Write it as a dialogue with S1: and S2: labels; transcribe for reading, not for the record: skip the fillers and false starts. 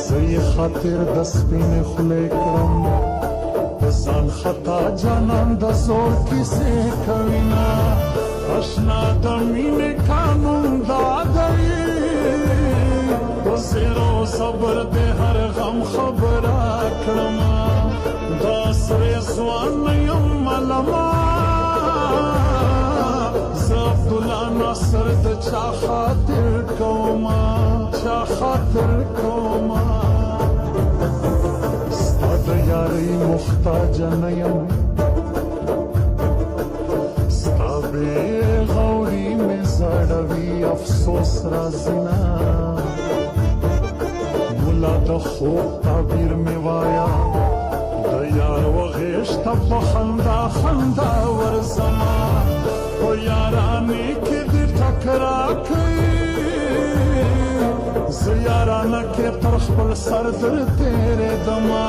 S1: زه خاطر د سپینې خولې کړم د ځان خطا جانان د زور کیسې کوینه اشنا د مینې قانون دا دی په زیر او صبر د هر غم خبره کړمه دا سرې ځوان یم ملما زه عبدالله ناصر د چا خاطر کومه چا خاطر کومه ستا د یارۍ محتاجه نه یم ستا بې غوري مې زړوي افسوس راځي نه ملا د خوب تعبیر مې وایه د یار و غیږ ته په خندا خندا ورځمه په یارانې کې دې ټکرا کوي زه یارانه کې پر خپل سر در تېرېدمه